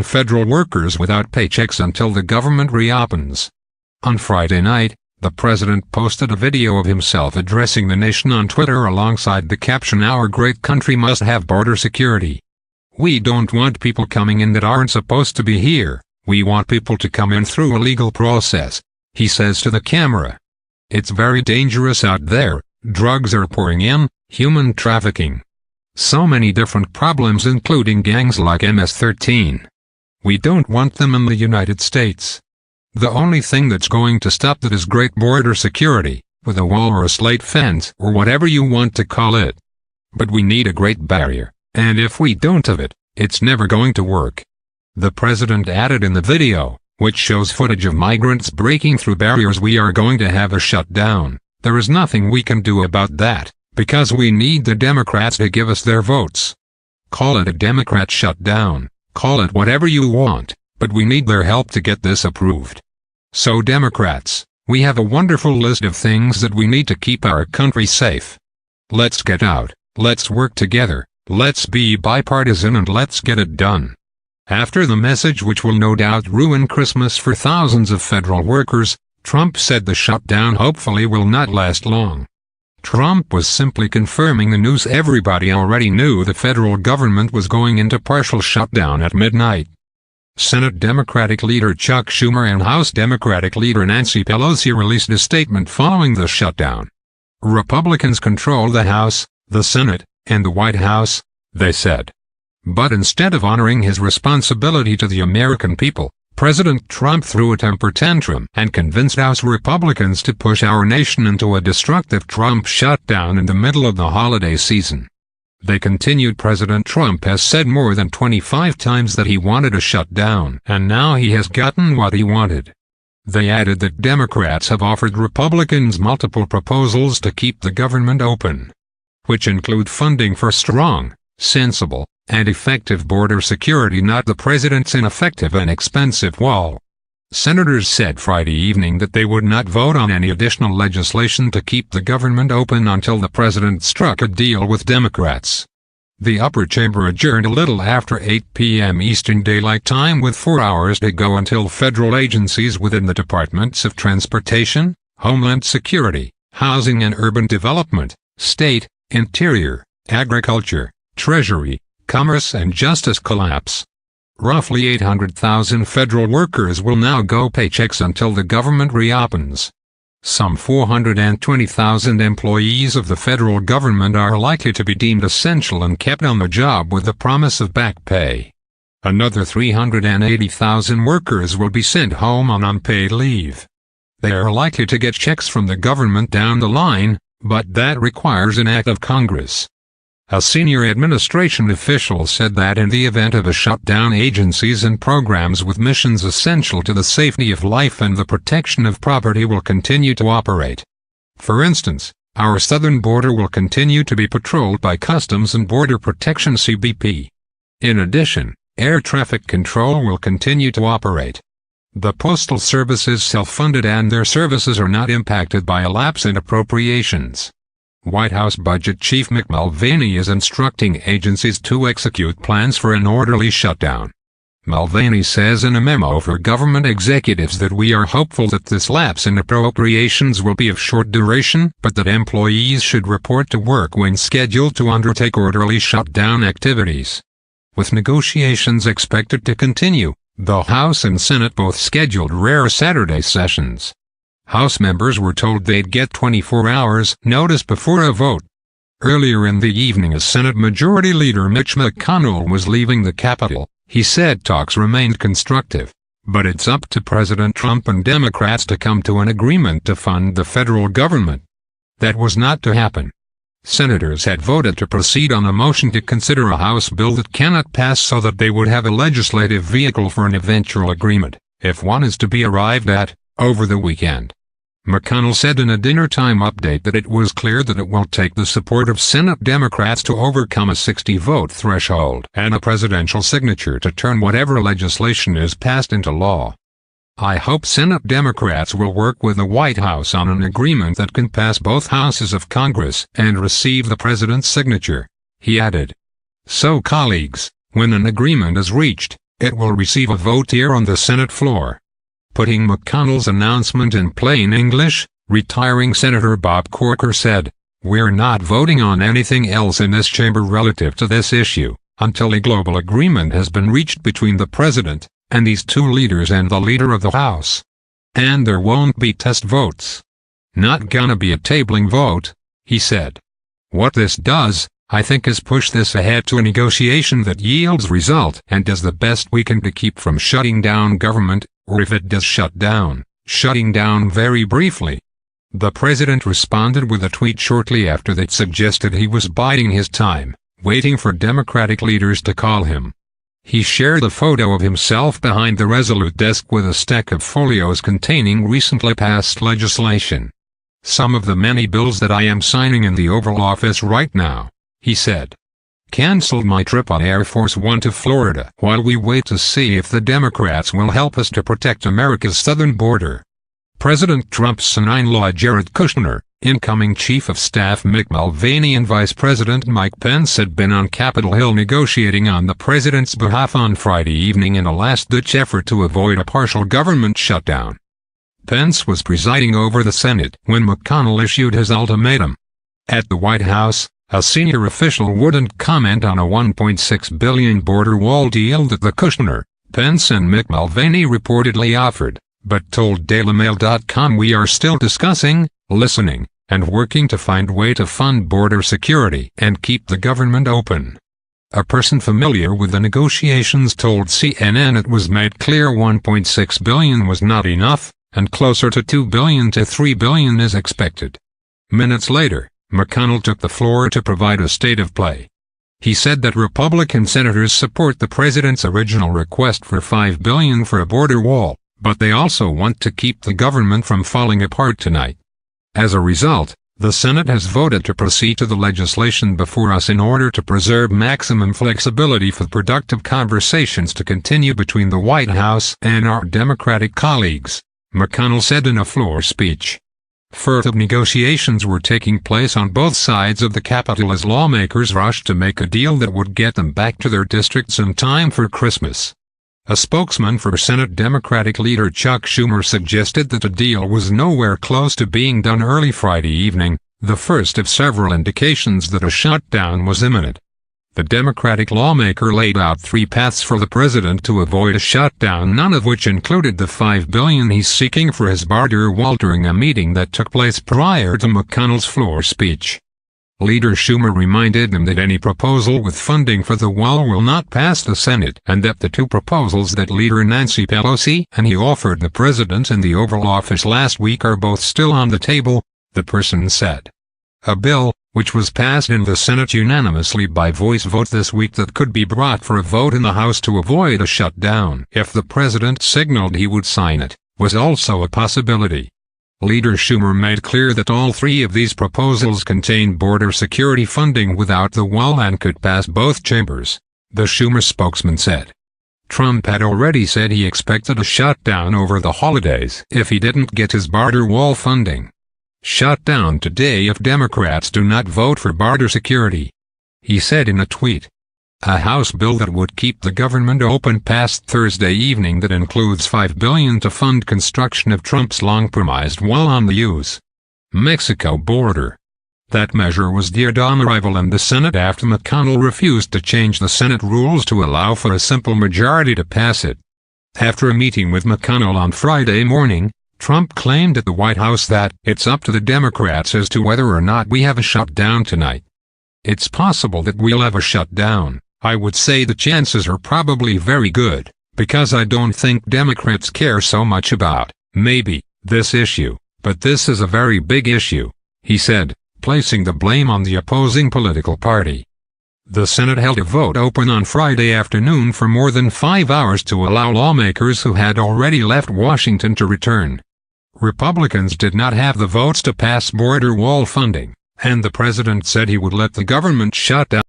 federal workers without paychecks until the government reopens. On Friday night, the president posted a video of himself addressing the nation on Twitter alongside the caption, "Our great country must have border security. We don't want people coming in that aren't supposed to be here. We want people to come in through a legal process," he says to the camera. "It's very dangerous out there. Drugs are pouring in, human trafficking. So many different problems including gangs like MS-13. We don't want them in the United States. The only thing that's going to stop that is great border security, with a wall or a slate fence or whatever you want to call it. But we need a great barrier, and if we don't have it, it's never going to work." The president added in the video, which shows footage of migrants breaking through barriers, "We are going to have a shutdown. There is nothing we can do about that, because we need the Democrats to give us their votes. Call it a Democrat shutdown, call it whatever you want, but we need their help to get this approved. So Democrats, we have a wonderful list of things that we need to keep our country safe. Let's get out, let's work together, let's be bipartisan, and let's get it done." After the message, which will no doubt ruin Christmas for thousands of federal workers, Trump said the shutdown hopefully will not last long. Trump was simply confirming the news everybody already knew: the federal government was going into partial shutdown at midnight. Senate Democratic leader Chuck Schumer and House Democratic leader Nancy Pelosi released a statement following the shutdown. "Republicans control the House, the Senate, and the White House," they said. But instead of honoring his responsibility to the American people, President Trump threw a temper tantrum and convinced House Republicans to push our nation into a destructive Trump shutdown in the middle of the holiday season. They continued, "President Trump has said more than 25 times that he wanted a shutdown, and now he has gotten what he wanted." They added that Democrats have offered Republicans multiple proposals to keep the government open, which include funding for strong, sensible, and effective border security, not the president's ineffective and expensive wall. Senators said Friday evening that they would not vote on any additional legislation to keep the government open until the president struck a deal with Democrats. The upper chamber adjourned a little after 8 p.m. Eastern Daylight Time, with 4 hours to go until federal agencies within the Departments of Transportation, Homeland Security, Housing and Urban Development, State, Interior, Agriculture, Treasury, Commerce and Justice collapse. Roughly 800,000 federal workers will now go paychecks until the government reopens. Some 420,000 employees of the federal government are likely to be deemed essential and kept on the job with the promise of back pay. Another 380,000 workers will be sent home on unpaid leave. They are likely to get checks from the government down the line, but that requires an act of Congress. A senior administration official said that in the event of a shutdown, agencies and programs with missions essential to the safety of life and the protection of property will continue to operate. For instance, our southern border will continue to be patrolled by Customs and Border Protection (CBP). In addition, air traffic control will continue to operate. The Postal Service is self-funded and their services are not impacted by a lapse in appropriations. White House Budget Chief Mick Mulvaney is instructing agencies to execute plans for an orderly shutdown. Mulvaney says in a memo for government executives that "We are hopeful that this lapse in appropriations will be of short duration, but that employees should report to work when scheduled to undertake orderly shutdown activities." With negotiations expected to continue, the House and Senate both scheduled rare Saturday sessions. House members were told they'd get 24 hours notice before a vote. Earlier in the evening, as Senate Majority Leader Mitch McConnell was leaving the Capitol, he said talks remained constructive, but it's up to President Trump and Democrats to come to an agreement to fund the federal government. That was not to happen. Senators had voted to proceed on a motion to consider a House bill that cannot pass so that they would have a legislative vehicle for an eventual agreement, if one is to be arrived at, over the weekend. McConnell said in a dinner-time update that it was clear that it will take the support of Senate Democrats to overcome a 60-vote threshold and a presidential signature to turn whatever legislation is passed into law. "I hope Senate Democrats will work with the White House on an agreement that can pass both houses of Congress and receive the president's signature," he added. "So colleagues, when an agreement is reached, It will receive a vote here on the Senate floor. Putting McConnell's announcement in plain English, retiring Senator Bob Corker said, "We're not voting on anything else in this chamber relative to this issue, until a global agreement has been reached between the President and these two leaders and the Leader of the House. And there won't be test votes. Not gonna be a tabling vote," he said. "What this does, I think, is push this ahead to a negotiation that yields result and does the best we can to keep from shutting down government, or if it does shut down, shutting down very briefly." The president responded with a tweet shortly after that suggested he was biding his time, waiting for Democratic leaders to call him. He shared a photo of himself behind the Resolute desk with a stack of folios containing recently passed legislation. "Some of the many bills that I am signing in the Oval Office right now," he said. "Canceled my trip on Air Force One to Florida while we wait to see if the Democrats will help us to protect America's southern border." President Trump's son-in-law Jared Kushner, incoming Chief of Staff Mick Mulvaney and Vice President Mike Pence had been on Capitol Hill negotiating on the president's behalf on Friday evening in a last-ditch effort to avoid a partial government shutdown. Pence was presiding over the Senate when McConnell issued his ultimatum. At the White House, a senior official wouldn't comment on a $1.6 billion border wall deal that the Kushner, Pence and Mick Mulvaney reportedly offered, but told DailyMail.com, "We are still discussing, listening, and working to find a way to fund border security and keep the government open." A person familiar with the negotiations told CNN it was made clear $1.6 billion was not enough, and closer to $2 billion to $3 billion is expected. Minutes later, McConnell took the floor to provide a state of play. He said that Republican senators support the president's original request for $5 billion for a border wall, but they also want to keep the government from falling apart tonight. As a result, the Senate has voted to proceed to the legislation before us in order to preserve maximum flexibility for productive conversations to continue between the White House and our Democratic colleagues, McConnell said in a floor speech. Further negotiations were taking place on both sides of the Capitol as lawmakers rushed to make a deal that would get them back to their districts in time for Christmas. A spokesman for Senate Democratic leader Chuck Schumer suggested that a deal was nowhere close to being done early Friday evening, the first of several indications that a shutdown was imminent. The Democratic lawmaker laid out three paths for the president to avoid a shutdown, none of which included the $5 billion he's seeking for his border wall during a meeting that took place prior to McConnell's floor speech. Leader Schumer reminded him that any proposal with funding for the wall will not pass the Senate and that the two proposals that Leader Nancy Pelosi and he offered the president in the Oval Office last week are both still on the table, the person said. A bill, which was passed in the Senate unanimously by voice vote this week that could be brought for a vote in the House to avoid a shutdown if the president signaled he would sign it, was also a possibility. Leader Schumer made clear that all three of these proposals contain border security funding without the wall and could pass both chambers, the Schumer spokesman said. Trump had already said he expected a shutdown over the holidays if he didn't get his border wall funding. "Shut down today if Democrats do not vote for border security," he said in a tweet. A House bill that would keep the government open passed Thursday evening that includes $5 billion to fund construction of Trump's long-promised wall on the U.S. Mexico border. That measure was deemed on arrival in the Senate after McConnell refused to change the Senate rules to allow for a simple majority to pass it. After a meeting with McConnell on Friday morning, Trump claimed at the White House that it's up to the Democrats as to whether or not we have a shutdown tonight. "It's possible that we'll have a shutdown. I would say the chances are probably very good, because I don't think Democrats care so much about, maybe, this issue, but this is a very big issue," he said, placing the blame on the opposing political party. The Senate held a vote open on Friday afternoon for more than 5 hours to allow lawmakers who had already left Washington to return. Republicans did not have the votes to pass border wall funding, and the president said he would let the government shut down.